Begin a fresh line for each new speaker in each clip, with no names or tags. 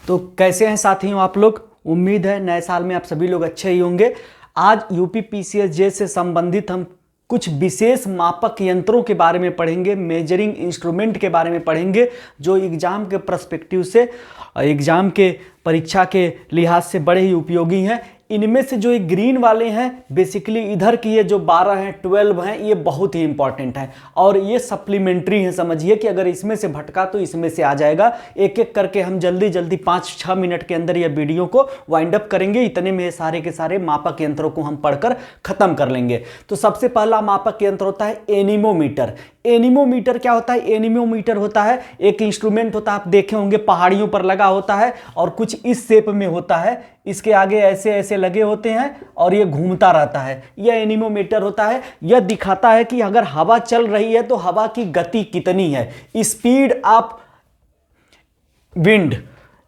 तो कैसे हैं साथियों आप लोग। उम्मीद है नए साल में आप सभी लोग अच्छे ही होंगे। आज यूपीपीसीएस से संबंधित हम कुछ विशेष मापक यंत्रों के बारे में पढ़ेंगे, मेजरिंग इंस्ट्रूमेंट के बारे में पढ़ेंगे, जो एग्जाम के पर्सपेक्टिव से, एग्जाम के परीक्षा के लिहाज से बड़े ही उपयोगी हैं। इनमें से जो ये ग्रीन वाले हैं, बेसिकली इधर की ये जो 12 हैं, 12 हैं, ये बहुत ही इंपॉर्टेंट हैं और ये सप्लीमेंट्री हैं। समझिए कि अगर इसमें से भटका तो इसमें से आ जाएगा। एक एक करके हम जल्दी जल्दी 5-6 मिनट के अंदर ये वीडियो को वाइंड अप करेंगे। इतने में सारे के सारे मापक यंत्रों को हम पढ़कर खत्म कर लेंगे। तो सबसे पहला मापक यंत्र होता है एनीमोमीटर। एनीमोमीटर क्या होता है? एनीमोमीटर होता है एक इंस्ट्रूमेंट होता है, आप देखे होंगे पहाड़ियों पर लगा होता है और कुछ इस शेप में होता है, इसके आगे ऐसे ऐसे लगे होते हैं और ये घूमता रहता है। यह एनीमोमीटर होता है। यह दिखाता है कि अगर हवा चल रही है तो हवा की गति कितनी है, speed of wind.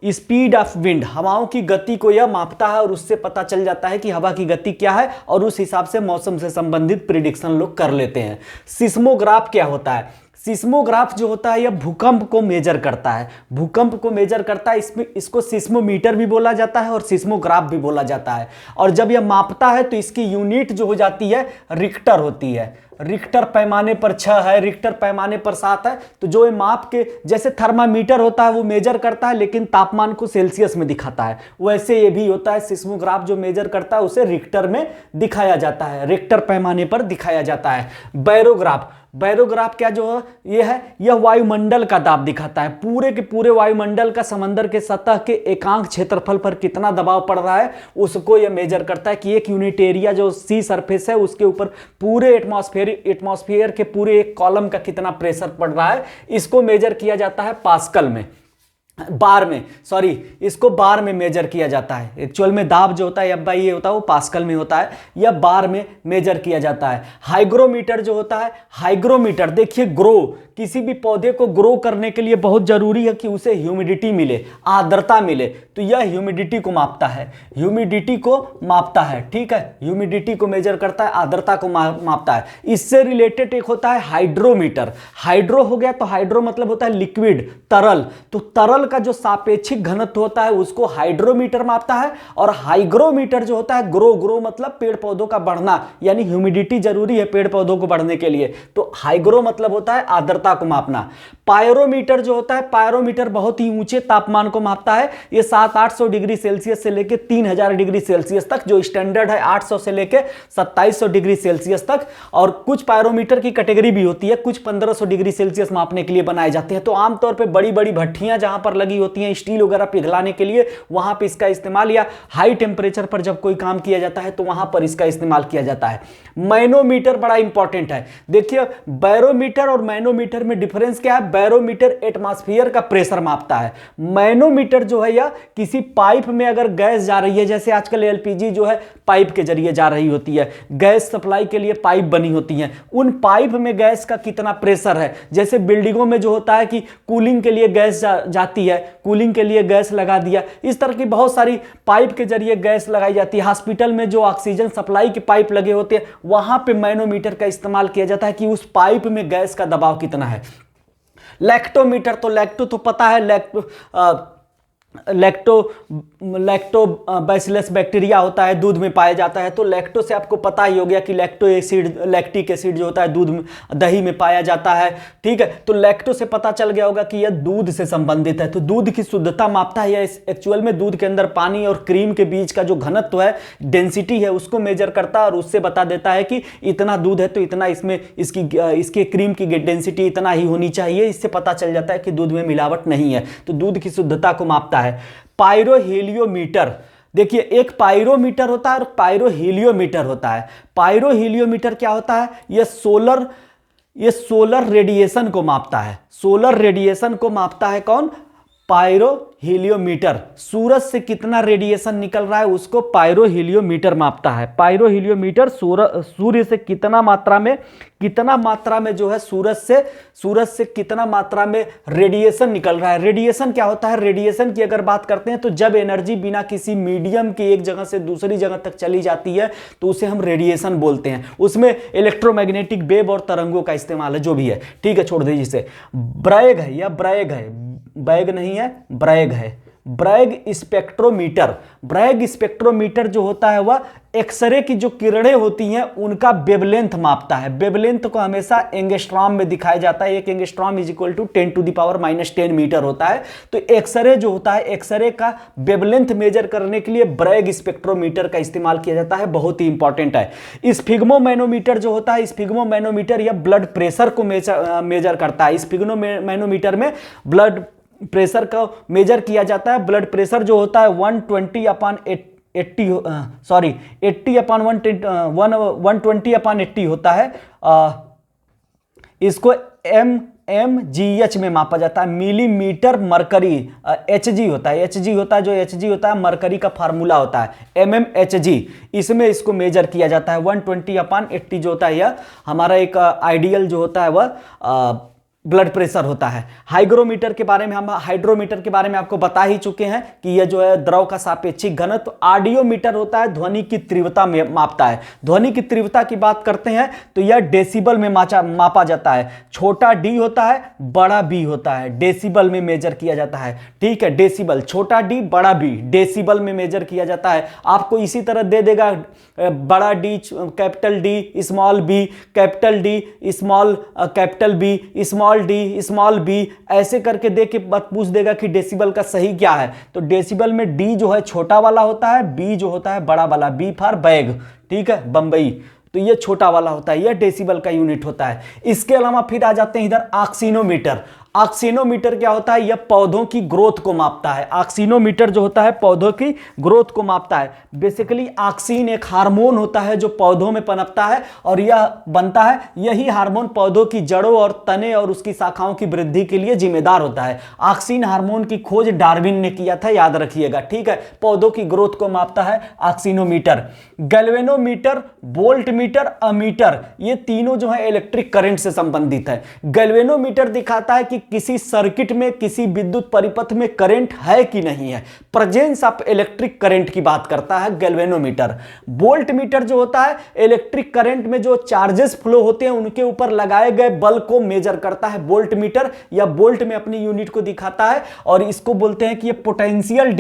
Speed of wind, हवाओं की गति को यह मापता है और उससे पता चल जाता है कि हवा की गति क्या है और उस हिसाब से मौसम से संबंधित प्रिडिक्शन लोग कर लेते हैं। सिस्मोग्राफ क्या होता है? सिस्मोग्राफ जो होता है यह भूकंप को मेजर करता है। भूकंप को मेजर करता है, इसको सिस्मोमीटर भी बोला जाता है और सिस्मोग्राफ भी बोला जाता है। और जब यह मापता है तो इसकी यूनिट जो हो जाती है रिक्टर होती है। रिक्टर पैमाने पर 6 है, रिक्टर पैमाने पर 7 है। तो जो ये माप के, जैसे थर्मामीटर होता है वो मेजर करता है लेकिन तापमान को सेल्सियस में दिखाता है, वैसे ये भी होता है। सिस्मोग्राफ जो मेजर करता है उसे रिक्टर में दिखाया जाता है, रिक्टर पैमाने पर दिखाया जाता है। बैरोग्राफ, बैरोग्राफ क्या जो ये है, यह वायुमंडल का दाब दिखाता है। पूरे के पूरे वायुमंडल का समंदर के सतह के एकांक क्षेत्रफल पर कितना दबाव पड़ रहा है उसको यह मेजर करता है कि एक यूनिट एरिया जो सी सरफेस है उसके ऊपर पूरे एटमॉस्फेयर के पूरे एक कॉलम का कितना प्रेशर पड़ रहा है। इसको मेजर किया जाता है पास्कल में, बार में, सॉरी, इसको बार में मेजर किया जाता है। एक्चुअल में दाब जो होता है अब ये होता है वो पास्कल में होता है, या बार में मेजर किया जाता है। हाइग्रोमीटर जो होता है, हाइग्रोमीटर देखिए, ग्रो, किसी भी पौधे को ग्रो करने के लिए बहुत जरूरी है कि उसे ह्यूमिडिटी मिले, आर्द्रता मिले, तो यह ह्यूमिडिटी को मापता है, ह्यूमिडिटी को मापता है। ठीक है, ह्यूमिडिटी को मेजर करता है, आर्द्रता को मापता है। इससे रिलेटेड एक होता है हाइड्रोमीटर। हाइड्रो हो गया तो हाइड्रो मतलब होता है लिक्विड, तरल। तो तरल का जो सापेक्षिक घनत्व होता है उसको हाइड्रोमीटर मापता है। और हाइग्रोमीटर जो होता है, ग्रो, ग्रो मतलब पेड़ पौधों का बढ़ना, यानी ह्यूमिडिटी जरूरी है पेड़ पौधों को बढ़ने के लिए, तो हाइग्रो मतलब होता है आर्द्रता को मापना। पायरोमीटर जो होता है, पायरोमीटर बहुत ही ऊंचे तापमान को मापता है। ये 700-800 डिग्री सेल्सियस से लेकर 3000 डिग्री सेल्सियस तक, जो स्टैंडर्ड है 800 से लेकर 2700 डिग्री सेल्सियस तक। और कुछ पायरोमीटर की कैटेगरी भी होती है, कुछ 1500 डिग्री सेल्सियस मापने के लिए बनाए जाते हैं। तो आमतौर पर बड़ी बड़ी भट्टियां जहां पर लगी होती हैं स्टील वगैरह पिघलाने के लिए, वहां पे इसका इस्तेमाल, या हाई टेम्परेचर पर जब कोई काम किया जाता है तो वहां पर इसका इस्तेमाल किया जाता है। मैनोमीटर बड़ा इंपॉर्टेंट है। देखिए, बैरोमीटर और मैनोमीटर में डिफरेंस क्या है? बैरोमीटर एटमॉस्फेयर का प्रेशर मापता है। मैनोमीटर जो है, या किसी पाइप में अगर गैस जा रही है, जैसे आजकल एलपीजी जो है पाइप के जरिए जा रही होती है, गैस सप्लाई के लिए पाइप बनी होती है, उन पाइप में गैस का कितना प्रेशर है। जैसे बिल्डिंगों में जो होता है कि कूलिंग के लिए गैस जाती है, कूलिंग के लिए गैस लगा दिया, इस तरह की बहुत सारी पाइप के जरिए गैस लगाई जाती है। हॉस्पिटल में जो ऑक्सीजन सप्लाई के पाइप लगे होते हैं वहां पे मैनोमीटर का इस्तेमाल किया जाता है कि उस पाइप में गैस का दबाव कितना है। लैक्टोमीटर, तो लैक्टो तो पता है, लैक्टोबैसिलस बैक्टीरिया होता है, दूध में पाया जाता है। तो लैक्टो से आपको पता ही हो गया कि लैक्टो एसिड, लैक्टिक एसिड जो होता है दूध में, दही में पाया जाता है। ठीक है, तो लैक्टो से पता चल गया होगा कि यह दूध से संबंधित है। तो दूध की शुद्धता मापता है। यह एक्चुअल में दूध के अंदर पानी और क्रीम के बीच का जो घनत्व है, डेंसिटी है, उसको मेजर करता है और उससे बता देता है कि इतना दूध है तो इतना इसमें इसके क्रीम की डेंसिटी इतना ही होनी चाहिए। इससे पता चल जाता है कि दूध में मिलावट नहीं है। तो दूध की शुद्धता को मापता है। पायरोहेलियोमीटर, देखिए, एक पायरोमीटर होता है और पायरोहेलियोमीटर होता है। पायरोहेलियोमीटर क्या होता है? यह सोलर रेडिएशन को मापता है। सोलर रेडिएशन को मापता है कौन? पायरोहेलियोमीटर। सूरज से कितना रेडिएशन निकल रहा है उसको पायरोहेलियोमीटर मापता है। पायरोहेलियोमीटर सूर्य से कितना मात्रा में जो है सूरज से कितना मात्रा में रेडिएशन निकल रहा है। रेडिएशन क्या होता है? रेडिएशन की अगर बात करते हैं तो जब एनर्जी बिना किसी मीडियम की एक जगह से दूसरी जगह तक चली जाती है तो उसे हम रेडिएशन बोलते हैं। उसमें इलेक्ट्रोमैग्नेटिक वेव और तरंगों का इस्तेमाल है, जो भी है। ठीक है, छोड़ दीजिए इसे। ब्रैग है या ब्रैग है, बैग नहीं है, ब्रैग है। Bragg spectrometer. ब्रैग स्पेक्ट्रोमीटर जो होता है वह एक्सरे की जो किरणें होती हैं उनका वेवलेंथ मापता है। वेवलेंथ को हमेशा एंगस्ट्रॉम में दिखाया जाता है। एक angstrom is equal to 10⁻⁻10 metre होता है। तो एक्सरे जो होता है, एक्सरे का वेवलेंथ मेजर करने के लिए ब्रैग स्पेक्ट्रोमीटर का इस्तेमाल किया जाता है, बहुत ही इंपॉर्टेंट है। स्फिग्मोमैनोमीटर जो होता है, स्फिग्मोमैनोमीटर यह ब्लड प्रेशर को मेजर करता है। स्फिग्मोमैनोमीटर में ब्लड प्रेशर का मेजर किया जाता है। ब्लड प्रेशर जो होता है 120/80 होता है। इसको mmgh में मापा जाता है, मिलीमीटर मरकरी। hg होता है, जो hg होता है मरकरी का फार्मूला होता है mmHg, इसमें इसको मेजर किया जाता है। 120/80 जो होता है यह हमारा एक आइडियल जो होता है वह ब्लड प्रेशर होता है। हाइग्रोमीटर के बारे में हाइड्रोमीटर के बारे में आपको बता ही चुके हैं कि यह जो है द्रव का सापेक्षिक घनत्व। ऑडियोमीटर होता है, ध्वनि की तीव्रता में मापता है। ध्वनि की तीव्रता की बात करते हैं तो यह डेसिबल में मापा जाता है। छोटा डी होता है, बड़ा बी होता है, डेसिबल में मेजर किया जाता है। ठीक है, डेसिबल, छोटा डी बड़ा बी, डेसिबल में मेजर किया जाता है। आपको इसी तरह दे देगा बड़ा D capital D, small B capital D, small capital B, small D small B, ऐसे करके दे के बात पूछ देगा कि डेसिबल का सही क्या है। तो डेसिबल में डी जो है छोटा वाला होता है, बी जो होता है बड़ा वाला, बी फॉर बैग, ठीक है, बंबई, तो ये छोटा वाला होता है, यह डेसिबल का यूनिट होता है। इसके अलावा फिर आ जाते हैं इधर ऑक्सीनोमीटर। ऑक्सीनोमीटर क्या होता है? यह पौधों की ग्रोथ को मापता है। ऑक्सीनोमीटर जो होता है पौधों की ग्रोथ को मापता है। बेसिकली ऑक्सीन एक हार्मोन होता है जो पौधों में पनपता है और यह बनता है, यही हार्मोन पौधों की जड़ों और तने और उसकी शाखाओं की वृद्धि के लिए जिम्मेदार होता है। ऑक्सीन हार्मोन की खोज डार्विन ने किया था, याद रखिएगा, ठीक है। पौधों की ग्रोथ को मापता है ऑक्सीनोमीटर। गैल्वेनोमीटर, वोल्टमीटर, अमीटर, ये तीनों जो है इलेक्ट्रिक करंट से संबंधित है। गैल्वेनोमीटर दिखाता है कि किसी सर्किट में, किसी विद्युत परिपथ में करंट है कि नहीं है, प्रेजेंस ऑफ इलेक्ट्रिक करंट की बात करता है गैल्वेनोमीटर। वोल्टमीटर जो होता है इलेक्ट्रिक करंट में जो चार्जेस फ्लो होते हैं उनके ऊपर लगाए गए बल को मेजर करता है वोल्टमीटर, या वोल्ट में अपनी यूनिट को दिखाता है। और इसको बोलते हैं कि ये पोटेंशियल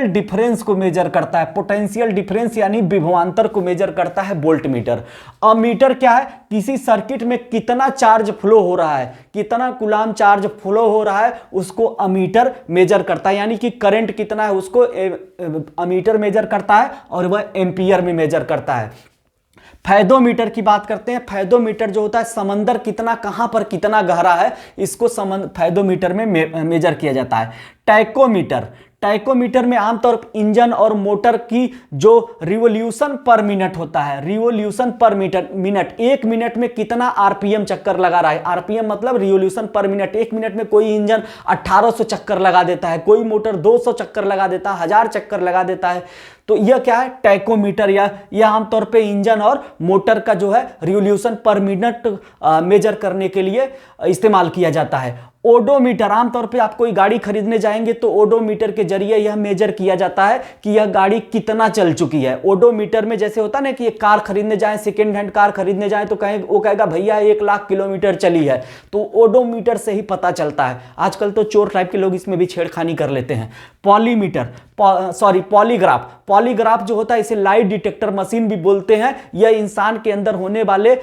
डिफरेंस को मेजर करता है। पोटेंशियल डिफरेंस यानी विभवांतर को मेजर करता है वोल्टमीटर। अमीटर क्या है? किसी सर्किट में कितना चार्ज फ्लो हो रहा है, कितना कूलाम चार्ज फ्लो हो रहा है, उसको अमीटर मेजर करता है। यानी कि करंट कितना है उसको अमीटर मेजर करता है और वह एम्पियर में मेजर करता है। फैदोमीटर की बात करते हैं। फैदोमीटर जो होता है समंदर कितना, कहां पर कितना गहरा है, इसको फैदोमीटर में मेजर किया जाता है। टाइकोमीटर में आमतौर पर इंजन और मोटर की जो रिवोल्यूशन पर मिनट होता है, रिवोल्यूशन पर मिनट, 1 मिनट में कितना आरपीएम चक्कर लगा रहा है। आरपीएम मतलब रिवोल्यूशन पर मिनट। 1 मिनट में कोई इंजन 1800 चक्कर लगा देता है, कोई मोटर 200 चक्कर लगा देता है, 1000 चक्कर लगा देता है। तो यह क्या है? टाइकोमीटर। यह आमतौर पे इंजन और मोटर का जो है रिवोल्यूशन पर मिनट मेजर करने के लिए इस्तेमाल किया जाता है। ओडोमीटर, आमतौर पे आप कोई गाड़ी खरीदने जाएंगे तो ओडोमीटर के जरिए यह मेजर किया जाता है कि यह गाड़ी कितना चल चुकी है। ओडोमीटर में जैसे होता है ना कि एक कार खरीदने जाएं, सेकेंड हैंड कार खरीदने जाएं तो वो कहेगा भैया 1 लाख किलोमीटर चली है, तो ओडोमीटर से ही पता चलता है। आजकल तो चोर टाइप के लोग इसमें भी छेड़खानी कर लेते हैं। पॉलीग्राफ जो होता है इसे लाइट डिटेक्टर मशीन भी बोलते हैं। यह इंसान के अंदर होने वाले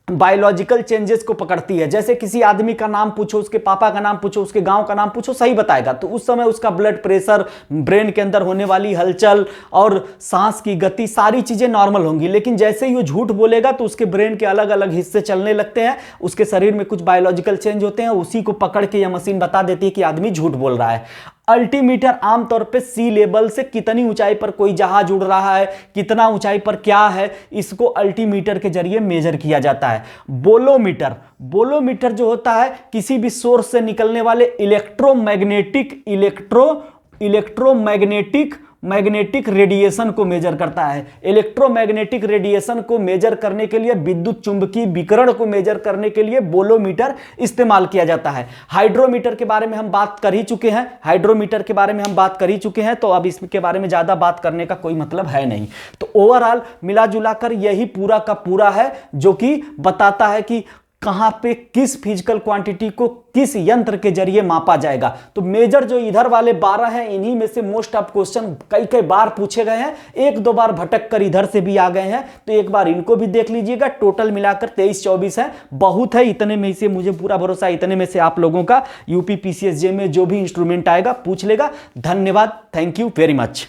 बायोलॉजिकल चेंजेस को पकड़ती है। जैसे किसी आदमी का नाम पूछो, उसके पापा का नाम पूछो, उसके गांव का नाम पूछो, सही बताएगा। तो उस समय उसका ब्लड प्रेशर, ब्रेन के अंदर होने वाली हलचल और सांस की गति, सारी चीजें नॉर्मल होंगी। लेकिन जैसे ही वो झूठ बोलेगा तो उसके ब्रेन के अलग अलग हिस्से चलने लगते हैं, उसके शरीर में कुछ बायोलॉजिकल चेंज होते हैं, उसी को पकड़ के यह मशीन बता देती है कि आदमी झूठ बोल रहा है। अल्टीमीटर आमतौर पे सी लेवल से कितनी ऊंचाई पर कोई जहाज उड़ रहा है, कितना ऊंचाई पर क्या है, इसको अल्टीमीटर के जरिए मेजर किया जाता है। बोलोमीटर जो होता है किसी भी सोर्स से निकलने वाले इलेक्ट्रोमैग्नेटिक रेडिएशन को मेजर करता है। इलेक्ट्रोमैग्नेटिक रेडिएशन को मेजर करने के लिए, विद्युत चुंबकीय विकिरण को मेजर करने के लिए बोलोमीटर इस्तेमाल किया जाता है। हाइड्रोमीटर के बारे में हम बात कर ही चुके हैं, तो अब इसके बारे में ज्यादा बात करने का कोई मतलब है नहीं। तो ओवरऑल मिला जुला कर यही पूरा का पूरा है जो कि बताता है कि कहां पे किस फिजिकल क्वांटिटी को किस यंत्र के जरिए मापा जाएगा। तो मेजर जो इधर वाले 12 हैं, इन्हीं में से मोस्ट ऑफ क्वेश्चन कई कई बार पूछे गए हैं, एक दो बार भटक कर इधर से भी आ गए हैं, तो एक बार इनको भी देख लीजिएगा। टोटल मिलाकर 23-24 है, बहुत है। इतने में से मुझे पूरा भरोसा है, इतने में से आप लोगों का यूपी पीसीएसजे में जो भी इंस्ट्रूमेंट आएगा पूछ लेगा। धन्यवाद, थैंक यू वेरी मच।